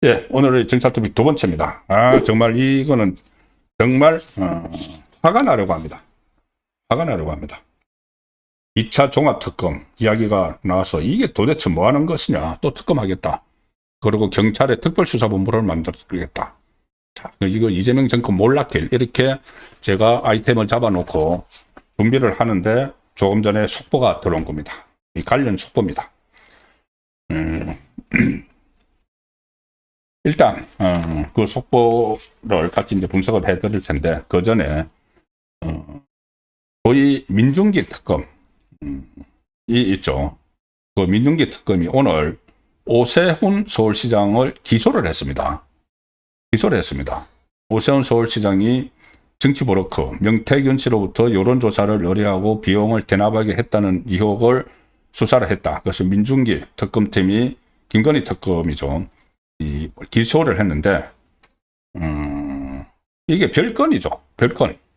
예, 오늘의 정찰 토픽 두 번째입니다. 정말 이거는 정말 화가 나려고 합니다. 화가 나려고 합니다. 2차 종합특검 이야기가 나와서 이게 도대체 뭐 하는 것이냐. 또 특검하겠다. 그리고 경찰의 특별수사본부를 만들겠다. 자, 이거 이재명 정권 몰락길 이렇게 제가 아이템을 잡아놓고 준비를 하는데 조금 전에 속보가 들어온 겁니다. 이 관련 속보입니다. 일단 그 속보를 같이 이제 분석을 해드릴 텐데 그 전에 소위 민중기 특검이 있죠. 그 민중기 특검이 오늘 오세훈 서울시장을 기소를 했습니다. 기소를 했습니다. 오세훈 서울시장이 정치 브로커 명태균 씨로부터 여론조사를 의뢰하고 비용을 대납하게 했다는 의혹을 수사를 했다. 그래서 민중기 특검팀이 김건희 특검이죠. 기소를 했는데 이게 별건이죠.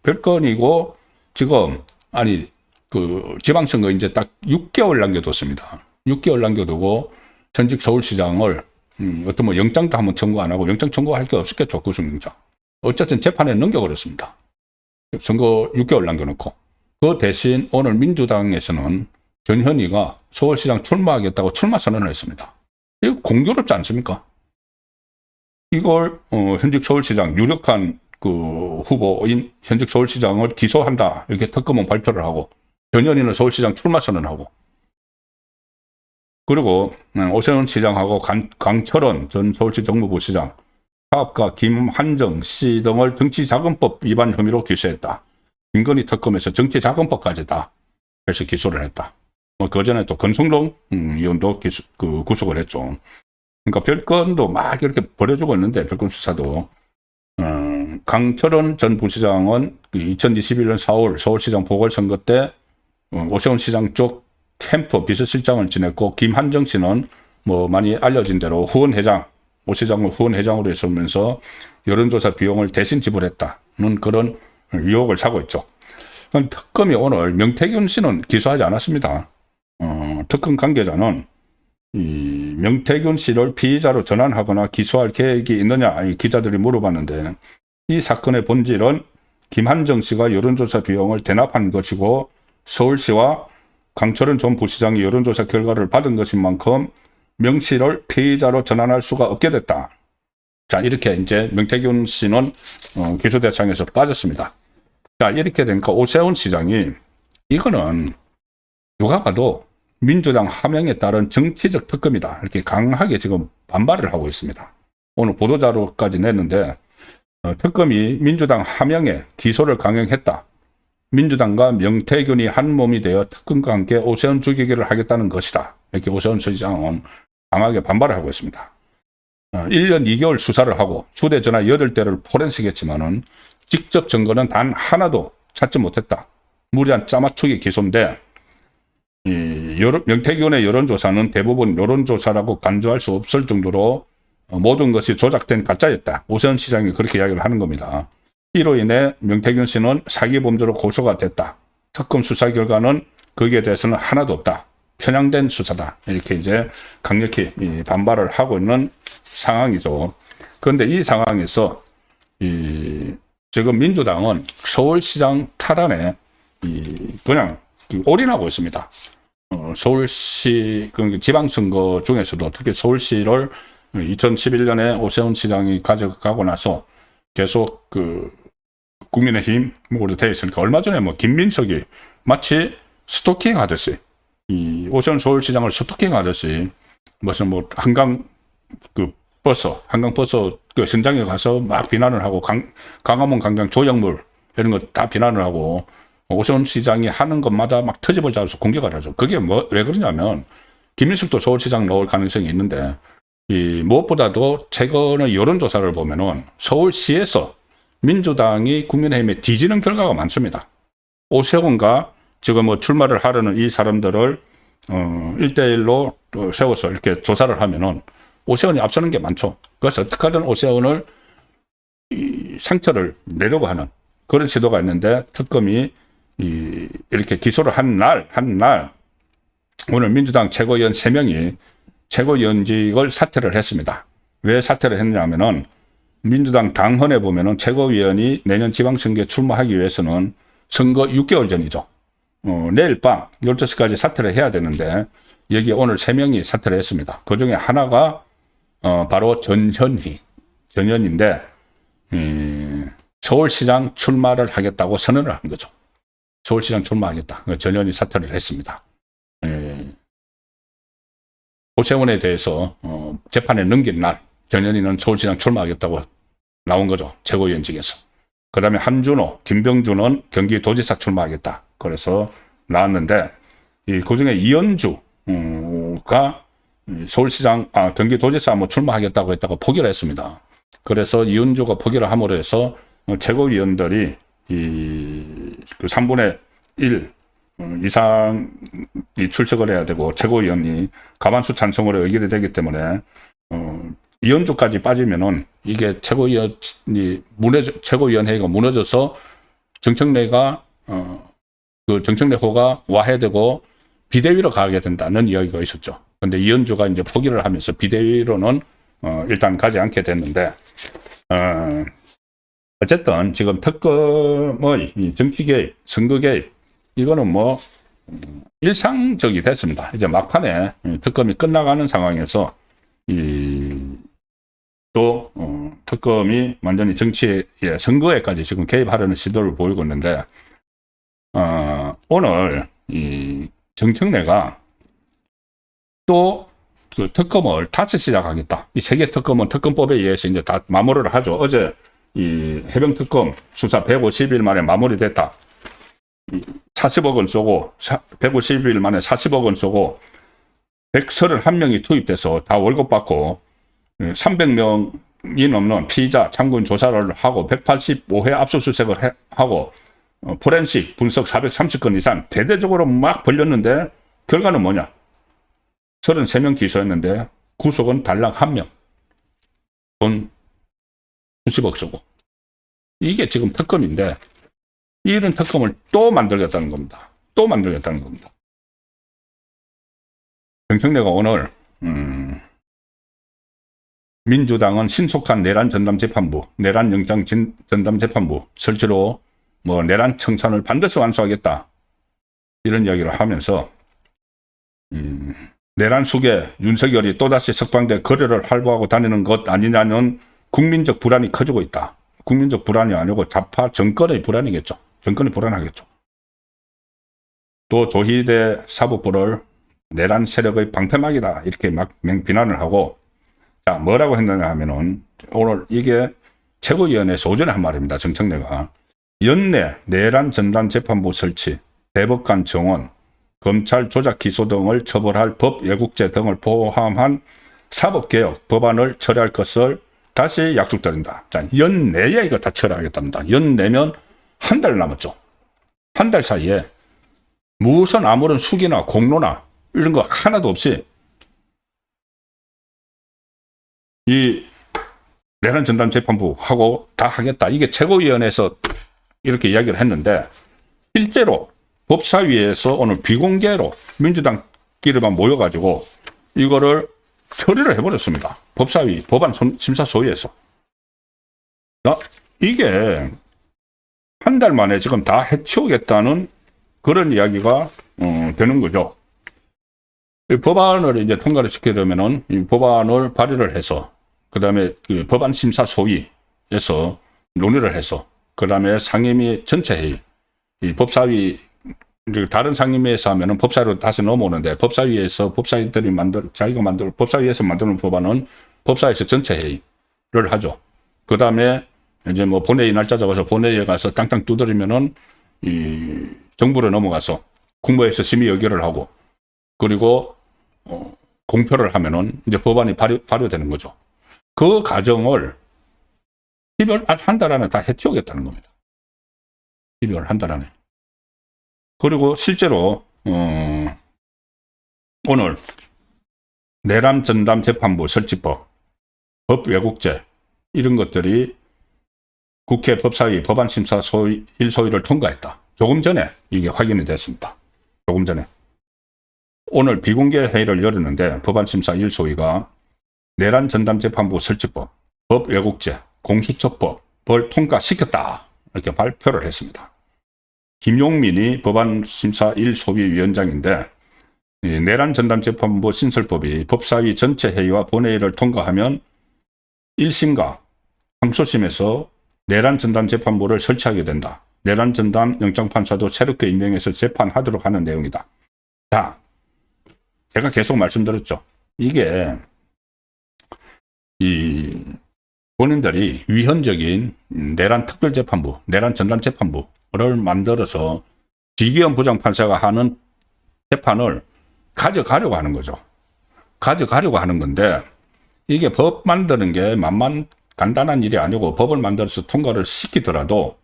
별건이고 지금 그 지방선거 이제 딱 6개월 남겨뒀습니다. 6개월 남겨두고 전직 서울시장을 어떤 뭐 영장도 한번 청구 안 하고 영장 청구할 게 없었겠죠. 구속영장. 어쨌든 재판에 넘겨버렸습니다. 선거 6개월 남겨놓고 그 대신 오늘 민주당에서는 전현희가 서울시장 출마하겠다고 출마 선언을 했습니다. 이거 공교롭지 않습니까? 이걸 현직 서울시장 유력한 그 후보인 현직 서울시장을 기소한다 이렇게 특검은 발표를 하고 전현희는 서울시장 출마 선언하고 그리고 오세훈 시장하고 강철원 전 서울시 정무부시장 사업가 김한정 씨 등을 정치자금법 위반 혐의로 기소했다. 김건희 특검에서 정치자금법까지다 해서 기소를 했다. 그 전에 또 권성동 의원도 구속을 했죠. 그러니까 별건도 막 이렇게 벌여주고 있는데 별건 수사도 강철원 전 부시장은 2021년 4월 서울시장 보궐선거 때 오세훈 시장 쪽 캠프 비서실장을 지냈고 김한정 씨는 뭐 많이 알려진 대로 후원회장 오 시장을 후원회장으로 있으면서 여론조사 비용을 대신 지불했다는 그런 의혹을 사고 있죠. 특검이 오늘 명태균 씨는 기소하지 않았습니다. 특검 관계자는 이 명태균 씨를 피의자로 전환하거나 기소할 계획이 있느냐 기자들이 물어봤는데 이 사건의 본질은 김한정 씨가 여론조사 비용을 대납한 것이고 서울시와 강철원 전 부시장이 여론조사 결과를 받은 것인 만큼 명 씨를 피의자로 전환할 수가 없게 됐다. 자, 이렇게 이제 명태균 씨는 기소 대상에서 빠졌습니다. 자, 이렇게 되니까 오세훈 시장이 이거는 누가 봐도 민주당 하명에 따른 정치적 특검이다. 이렇게 강하게 지금 반발을 하고 있습니다. 오늘 보도자료까지 냈는데 특검이 민주당 하명에 기소를 강행했다. 민주당과 명태균이 한 몸이 되어 특검과 함께 오세훈 죽이기를 하겠다는 것이다. 이렇게 오세훈 시장은 강하게 반발을 하고 있습니다. 1년 2개월 수사를 하고 휴대전화 8대를 포렌식했지만은 직접 증거는 단 하나도 찾지 못했다. 무리한 짜맞추기 기소인데 명태균의 여론조사는 대부분 여론조사라고 간주할 수 없을 정도로 모든 것이 조작된 가짜였다. 오세훈 시장이 그렇게 이야기를 하는 겁니다. 이로 인해 명태균 씨는 사기범죄로 고소가 됐다. 특검 수사 결과는 거기에 대해서는 하나도 없다. 편향된 수사다. 이렇게 이제 강력히 반발을 하고 있는 상황이죠. 그런데 이 상황에서 지금 민주당은 서울시장 탈환에 그냥 올인하고 있습니다. 서울시 지방선거 중에서도 특히 서울시를 2011년에 오세훈 시장이 가져가고 나서 계속 국민의힘 으로 되어 있으니까 얼마 전에 김민석이 마치 스토킹 하듯이 오세훈 서울시장을 스토킹 하듯이 무슨 한강 버스 현장에 가서 막 비난을 하고 강화문 광장 조형물 이런 거 다 비난을 하고 오세훈 시장이 하는 것마다 막 터집을 잡아서 공격을 하죠. 그게 왜 그러냐면 김민석도 서울시장 나올 가능성이 있는데 무엇보다도 최근의 여론조사를 보면은 서울시에서 민주당이 국민의힘에 뒤지는 결과가 많습니다. 오세훈과 지금 출마를 하려는 이 사람들을 1대1로 세워서 이렇게 조사를 하면은 오세훈이 앞서는 게 많죠. 그래서 어떻게든 오세훈을 상처를 내려고 하는 그런 시도가 있는데 특검이 이렇게 기소를 한 날, 오늘 민주당 최고위원 3명이 최고위원직을 사퇴를 했습니다. 왜 사퇴를 했냐면은, 민주당 당헌에 보면은 최고위원이 내년 지방선거에 출마하기 위해서는 선거 6개월 전이죠. 내일 밤 12시까지 사퇴를 해야 되는데, 여기 오늘 3명이 사퇴를 했습니다. 그 중에 하나가, 바로 전현인데, 서울시장 출마를 하겠다고 선언을 한 거죠. 서울시장 출마하겠다. 전현이 사퇴를 했습니다. 오세훈에 대해서 재판에 넘긴 날 전현희는 서울시장 출마하겠다고 나온 거죠. 최고위원직에서. 그 다음에 한준호, 김병준은 경기도지사 출마하겠다. 그래서 나왔는데, 그중에 이현주가 서울시장, 경기도지사 뭐 출마하겠다고 했다고 포기를 했습니다. 그래서 이현주가 포기를 함으로 해서 최고위원들이 그 3분의 1 이상이 출석을 해야 되고, 최고위원이 과반수 찬성으로 의결이 되기 때문에 이현주까지 빠지면은 이게 최고위원회의가 무너져서 정청래가 그 정청래호가 와해되고 비대위로 가게 된다는 이야기가 있었죠. 근데 이현주가 이제 포기를 하면서 비대위로는 일단 가지 않게 됐는데, 어쨌든 지금 특검의 이 정치 개입, 선거 개입, 이거는 뭐 일상적이 됐습니다. 이제 막판에 특검이 끝나가는 상황에서 또 특검이 완전히 정치의 선거에까지 지금 개입하려는 시도를 보이고 있는데, 오늘 이 정청래가 또 그 특검을 다시 시작하겠다. 이 세계 특검은 특검법에 의해서 이제 다 마무리를 하죠. 어제 이 해병특검 수사 150일 만에 마무리됐다. 40억 원 쏘고 150일 만에 40억 원 쏘고 131명이 투입돼서 다 월급 받고 300명이 넘는 피의자 참고인 조사를 하고 185회 압수수색을 하고 포렌식 분석 430건 이상 대대적으로 막 벌렸는데, 결과는 뭐냐? 33명 기소했는데 구속은 달랑 1명. 돈 90억 쓰고. 이게 지금 특검인데, 이런 특검을 또 만들겠다는 겁니다. 또 만들겠다는 겁니다. 정청래가 오늘 민주당은 신속한 내란 전담재판부, 내란 영장 전담재판부 설치로 뭐 내란 청산을 반드시 완수하겠다, 이런 이야기를 하면서 내란 속에 윤석열이 또다시 석방돼 거래를 활보하고 다니는 것 아니냐는 국민적 불안이 커지고 있다. 국민적 불안이 아니고 좌파 정권의 불안이겠죠. 정권이 불안하겠죠. 또 조희대 사법부를 내란 세력의 방패막이다, 이렇게 막 비난을 하고, 자, 뭐라고 했느냐 하면은, 오늘 이게 최고위원회에서 오전에 한 말입니다. 정청래가. 연내 내란 전담 재판부 설치, 대법관 정원, 검찰 조작 기소 등을 처벌할 법 왜곡죄 등을 포함한 사법개혁 법안을 처리할 것을 다시 약속드린다. 자, 연내에 이거 다 처리하겠답니다. 연내면 한 달 남았죠. 한 달 사이에 무슨 아무런 수기나 공로나 이런 거 하나도 없이 이 내란 전담 재판부하고 다 하겠다. 이게 최고위원회에서 이렇게 이야기를 했는데, 실제로 법사위에서 오늘 비공개로 민주당끼리만 모여가지고 이거를 처리를 해버렸습니다. 법사위, 법안 심사 소위에서. 이게 한 달 만에 지금 다 해치우겠다는 그런 이야기가 되는 거죠. 이 법안을 이제 통과를 시키려면은 이 법안을 발의를 해서, 그 다음에 그 법안 심사 소위에서 논의를 해서, 그 다음에 상임위 전체 회의, 이 법사위, 다른 상임위에서 하면은 법사위로 다시 넘어오는데, 법사위에서 법사위들이 법사위에서 만드는 법안은 법사위에서 전체 회의를 하죠. 그 다음에 이제 뭐 본회의 날짜 잡아서 본회의에 가서 땅땅 두드리면은 이 정부로 넘어가서 국무회의에서 심의 의결을 하고, 그리고 공표를 하면은 이제 법안이 발효되는 거죠. 그 과정을 12월 한 달 안에 다 해치우겠다는 겁니다. 12월 한 달 안에. 그리고 실제로 오늘 내란 전담 재판부 설치법, 법 왜곡죄, 이런 것들이 국회 법사위 법안 심사 소위 1소위를 통과했다. 조금 전에 이게 확인이 됐습니다. 조금 전에. 오늘 비공개 회의를 열었는데 법안심사 1소위가 내란 전담재판부 설치법, 법 왜곡죄, 공수처법을 통과시켰다. 이렇게 발표를 했습니다. 김용민이 법안심사 1소위 위원장인데 내란 전담재판부 신설법이 법사위 전체 회의와 본회의를 통과하면 1심과 항소심에서 내란 전담재판부를 설치하게 된다. 내란 전담 영장판사도 새롭게 임명해서 재판하도록 하는 내용이다. 자, 제가 계속 말씀드렸죠. 이게 이 본인들이 위헌적인 내란 특별재판부, 내란 전담재판부를 만들어서 지기현 부장판사가 하는 재판을 가져가려고 하는 거죠. 가져가려고 하는 건데 이게 법 만드는 게 간단한 일이 아니고 법을 만들어서 통과를 시키더라도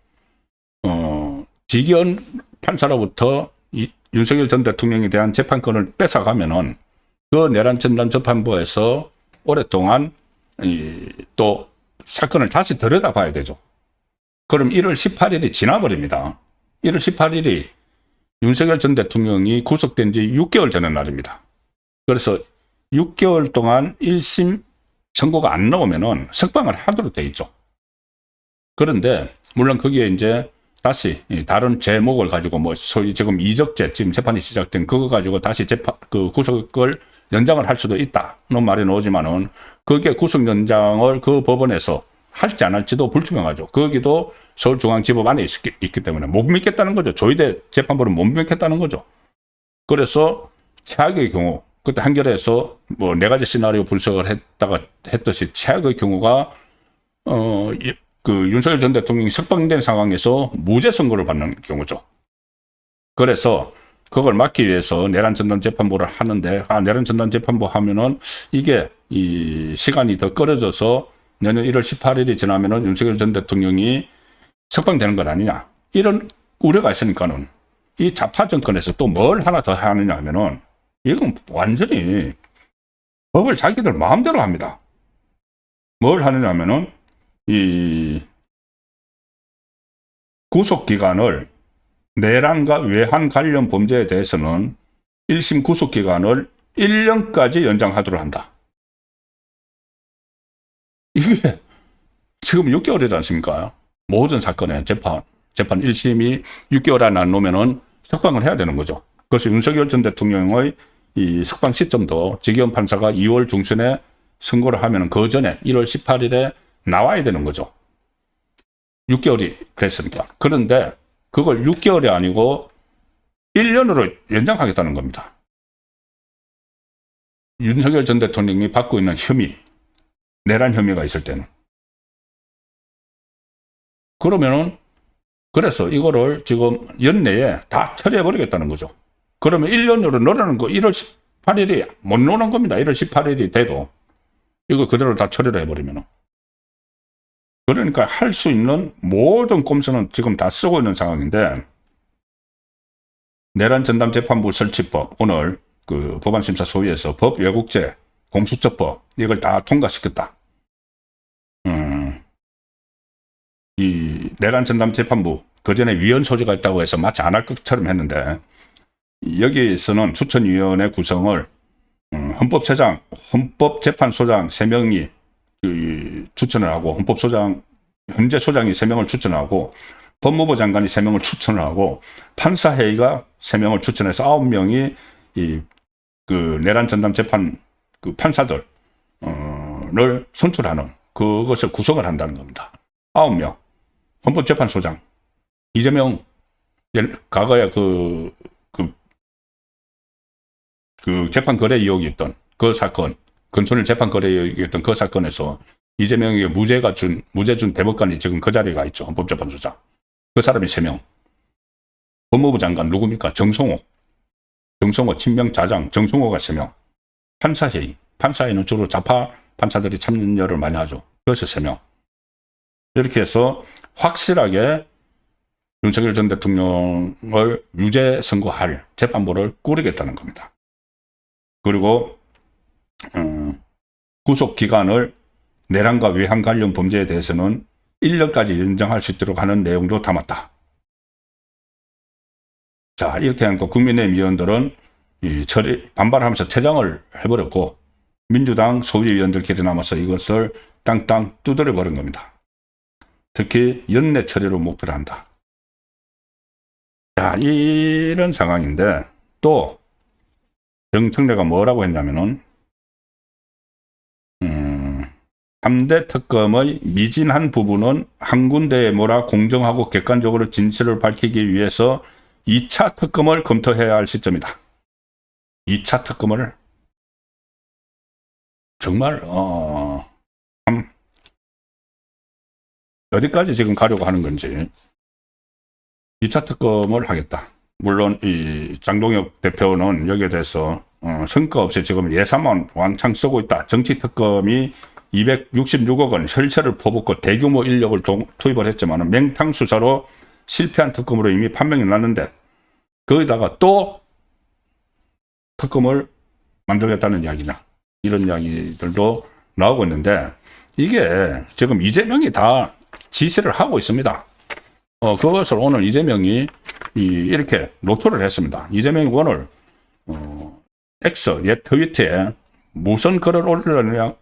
지기현 판사로부터 윤석열 전 대통령에 대한 재판권을 뺏어가면은 그 내란 전담재판부에서 오랫동안 또 사건을 다시 들여다봐야 되죠. 그럼 1월 18일이 지나버립니다. 1월 18일이 윤석열 전 대통령이 구속된 지 6개월 되는 날입니다. 그래서 6개월 동안 1심 선고가 안 나오면은 석방을 하도록 돼 있죠. 그런데 물론 거기에 이제 다시 다른 제목을 가지고 뭐 소위 지금 이적죄 지금 재판이 시작된 그거 가지고 다시 그 구속을 연장을 할 수도 있다는 말이 나오지만은 그게 구속 연장을 그 법원에서 할지 안 할지도 불투명하죠. 거기도 서울중앙지법 안에 있기 때문에 못 믿겠다는 거죠. 조희대 재판부는 못 믿겠다는 거죠. 그래서 최악의 경우 그때 한겨레에서 뭐 4가지 시나리오 분석을 했듯이 최악의 경우가 그 윤석열 전 대통령이 석방된 상황에서 무죄 선고를 받는 경우죠. 그래서 그걸 막기 위해서 내란 전담 재판부를 하는데 내란 전담 재판부 하면은 이게 이 시간이 더 끌어져서 내년 1월 18일이 지나면은 윤석열 전 대통령이 석방되는 것 아니냐. 이런 우려가 있으니까는 이 좌파 정권에서 또 뭘 하나 더 하느냐 하면은 이건 완전히 법을 자기들 마음대로 합니다. 뭘 하느냐 하면은 이 구속기간을 내란과 외환 관련 범죄에 대해서는 1심 구속기간을 1년까지 연장하도록 한다. 이게 지금 6개월이지 않습니까? 모든 사건의 재판 1심이 6개월 안에 안 놓으면은 석방을 해야 되는 거죠. 그래서 윤석열 전 대통령의 이 석방 시점도 지기현 판사가 2월 중순에 선고를 하면은 그 전에 1월 18일에 나와야 되는 거죠. 6개월이 됐으니까. 그런데 그걸 6개월이 아니고 1년으로 연장하겠다는 겁니다. 윤석열 전 대통령이 받고 있는 혐의, 내란 혐의가 있을 때는. 그러면은, 그래서 이거를 지금 연내에 다 처리해버리겠다는 거죠. 그러면 1년으로 늘어나는 거 1월 18일이 못 노는 겁니다. 1월 18일이 돼도. 이거 그대로 다 처리를 해버리면은. 그러니까 할 수 있는 모든 꼼수는 지금 다 쓰고 있는 상황인데, 내란 전담 재판부 설치법, 오늘 그 법안심사 소위에서 법 왜곡죄, 공수처법, 이걸 다 통과시켰다. 이 내란 전담 재판부, 그 전에 위헌 소지가 있다고 해서 마치 안 할 것처럼 했는데, 여기에서는 추천위원회 구성을 헌법재판소장 3명이 추천을 하고, 현재 소장이 3명을 추천하고, 법무부 장관이 3명을 추천을 하고, 판사회의가 3명을 추천해서 9명이 그 내란 전담 재판 그 판사들을 선출하는 그것을 구성을 한다는 겁니다. 9명. 헌법재판소장. 이재명, 과거에 그 재판 거래 의혹이 있던 그 사건, 건천일 재판 거래 의혹이 있던 그 사건에서 이재명에게 무죄 준 대법관이 지금 그 자리에 가 있죠. 헌법재판소장. 그 사람이 3명. 법무부 장관 누굽니까? 정성호 친명자장 정성호가 3명. 판사회의. 판사회의는 주로 좌파 판사들이 참여를 많이 하죠. 그래서 3명. 이렇게 해서 확실하게 윤석열 전 대통령을 유죄 선고할 재판부를 꾸리겠다는 겁니다. 그리고 구속 기간을 내란과 외환 관련 범죄에 대해서는 1년까지 연장할 수 있도록 하는 내용도 담았다. 자, 이렇게 하니까 국민의힘 의원들은 반발하면서 퇴장을 해버렸고, 민주당 소위의원들끼리 남아서 이것을 땅땅 두드려 버린 겁니다. 특히 연내 처리로 목표를 한다. 자, 이런 상황인데, 또 정청래가 뭐라고 했냐면은 3대 특검의 미진한 부분은 한 군데에 몰아 공정하고 객관적으로 진실을 밝히기 위해서 2차 특검을 검토해야 할 시점이다. 2차 특검을 정말 어디까지 지금 가려고 하는 건지. 2차 특검을 하겠다. 물론 이 장동혁 대표는 여기에 대해서 성과 없이 지금 예산만 왕창 쓰고 있다. 정치 특검이 266억 원 혈세를 퍼붓고 대규모 인력을 투입을 했지만 맹탕 수사로 실패한 특검으로 이미 판명이 났는데 거기다가 또 특검을 만들겠다는 이야기냐, 이런 이야기들도 나오고 있는데, 이게 지금 이재명이 다 지시를 하고 있습니다. 그것을 오늘 이재명이 이렇게 노출을 했습니다. 이재명이 오늘 X 옛 트위터에 무슨 글을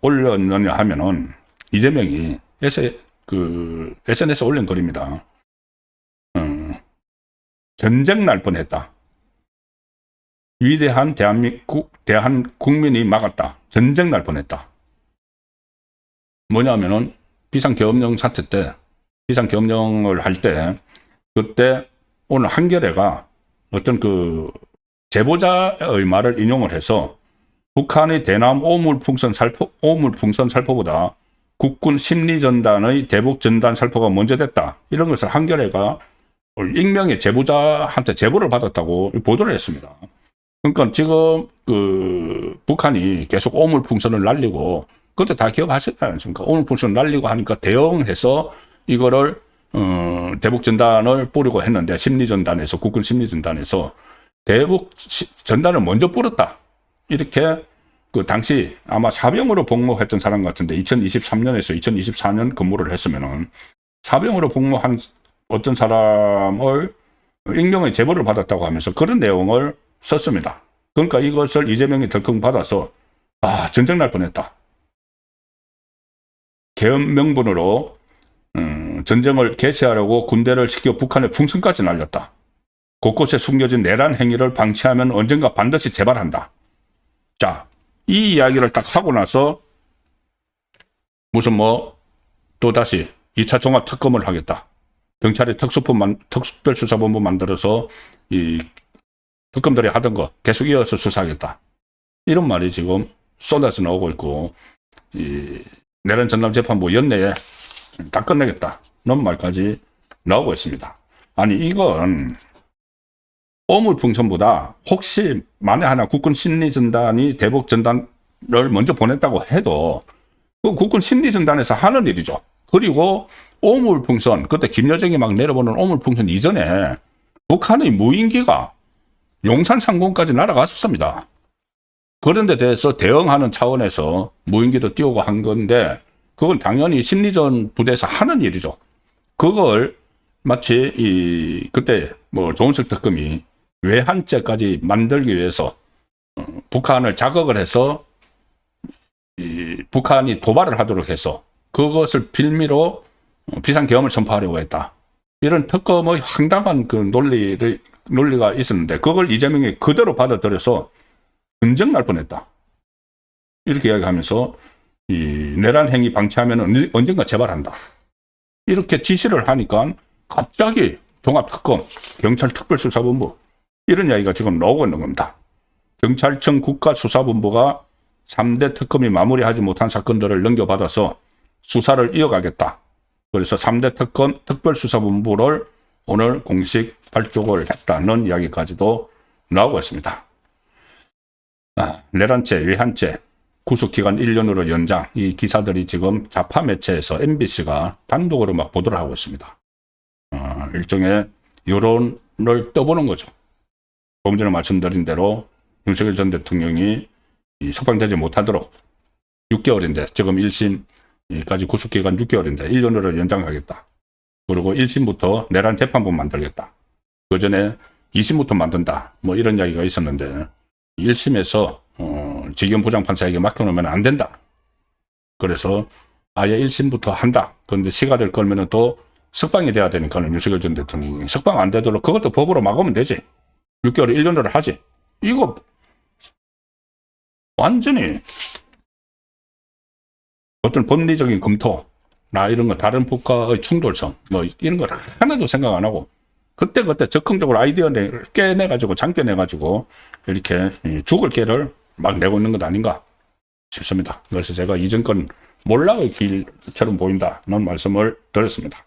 올렸느냐 하면은 이재명이 SNS에 올린 글입니다. 전쟁 날 뻔했다. 위대한 대한 국민이 막았다. 전쟁 날 뻔했다. 뭐냐면은 비상계엄령 사태 때, 비상계엄령을 할 때, 그때 오늘 한겨레가 어떤 제보자의 말을 인용을 해서 북한의 대남 오물풍선 살포보다 국군 심리전단의 대북전단 살포가 먼저 됐다. 이런 것을 한겨레가 익명의 제보자한테 제보를 받았다고 보도를 했습니다. 그러니까 지금 북한이 계속 오물풍선을 날리고, 그때 다 기억하시지 않습니까? 오물풍선을 날리고 하니까 대응해서 이거를 대북전단을 뿌리고 했는데, 심리전단에서, 국군 심리전단에서 대북전단을 먼저 뿌렸다. 이렇게 당시 아마 사병으로 복무했던 사람 같은데 2023년에서 2024년 근무를 했으면은 사병으로 복무한 어떤 사람을 익명의 제보를 받았다고 하면서 그런 내용을 썼습니다. 그러니까 이것을 이재명이 덜컹 받아서 전쟁 날 뻔했다. 계엄 명분으로 전쟁을 개시하려고 군대를 시켜 북한의 풍선까지 날렸다. 곳곳에 숨겨진 내란 행위를 방치하면 언젠가 반드시 재발한다. 자, 이 이야기를 딱 하고 나서 무슨 또다시 2차 종합 특검을 하겠다. 경찰이 특별수사본부 만들어서 이 특검들이 하던 거 계속 이어서 수사하겠다. 이런 말이 지금 쏟아져 나오고 있고, 이 내란 전남재판부 연내에 다 끝내겠다. 이런 말까지 나오고 있습니다. 아니, 이건 오물풍선보다 혹시 만에 하나 국군 심리전단이 대북전단을 먼저 보냈다고 해도 그 국군 심리전단에서 하는 일이죠. 그리고 오물풍선, 그때 김여정이 막 내려보는 오물풍선 이전에 북한의 무인기가 용산 상공까지 날아갔었습니다. 그런 데 대해서 대응하는 차원에서 무인기도 띄우고 한 건데, 그건 당연히 심리전 부대에서 하는 일이죠. 그걸 마치 그때 조은석 특검이 외환죄까지 만들기 위해서 북한을 자극을 해서 북한이 도발을 하도록 해서 그것을 빌미로 비상계엄을 선포하려고 했다. 이런 특검의 황당한 논리가 있었는데, 그걸 이재명이 그대로 받아들여서 전쟁 날 뻔했다. 이렇게 이야기하면서 내란 행위 방치하면 언젠가 재발한다. 이렇게 지시를 하니까 갑자기 종합특검, 경찰특별수사본부, 이런 이야기가 지금 나오고 있는 겁니다. 경찰청 국가수사본부가 3대 특검이 마무리하지 못한 사건들을 넘겨받아서 수사를 이어가겠다. 그래서 3대 특검 특별수사본부를 오늘 공식 발족을 했다는 이야기까지도 나오고 있습니다. 내란죄, 외환죄, 구속기간 1년으로 연장, 이 기사들이 지금 좌파 매체에서 MBC가 단독으로 막 보도를 하고 있습니다. 일종의 여론을 떠보는 거죠. 조금 전에 말씀드린 대로 윤석열 전 대통령이 석방되지 못하도록 6개월인데, 지금 1심까지 구속기간 6개월인데 1년으로 연장하겠다. 그리고 1심부터 내란 재판부 만들겠다. 그 전에 2심부터 만든다. 뭐 이런 이야기가 있었는데 1심에서 지기현 부장판사에게 맡겨놓으면 안 된다. 그래서 아예 1심부터 한다. 그런데 시가를 걸면은 또 석방이 돼야 되니까 윤석열 전 대통령이 석방 안 되도록 그것도 법으로 막으면 되지. 6개월, 1년으로 하지. 이거 완전히 어떤 법리적인 검토나 이런 거 다른 국가의 충돌성 뭐 이런 거 하나도 생각 안 하고 그때그때 적극적으로 아이디어 깨내가지고 장겨내가지고 이렇게 죽을 깨를 막 내고 있는 것 아닌가 싶습니다. 그래서 제가 이 정권 몰락의 길처럼 보인다는 말씀을 드렸습니다.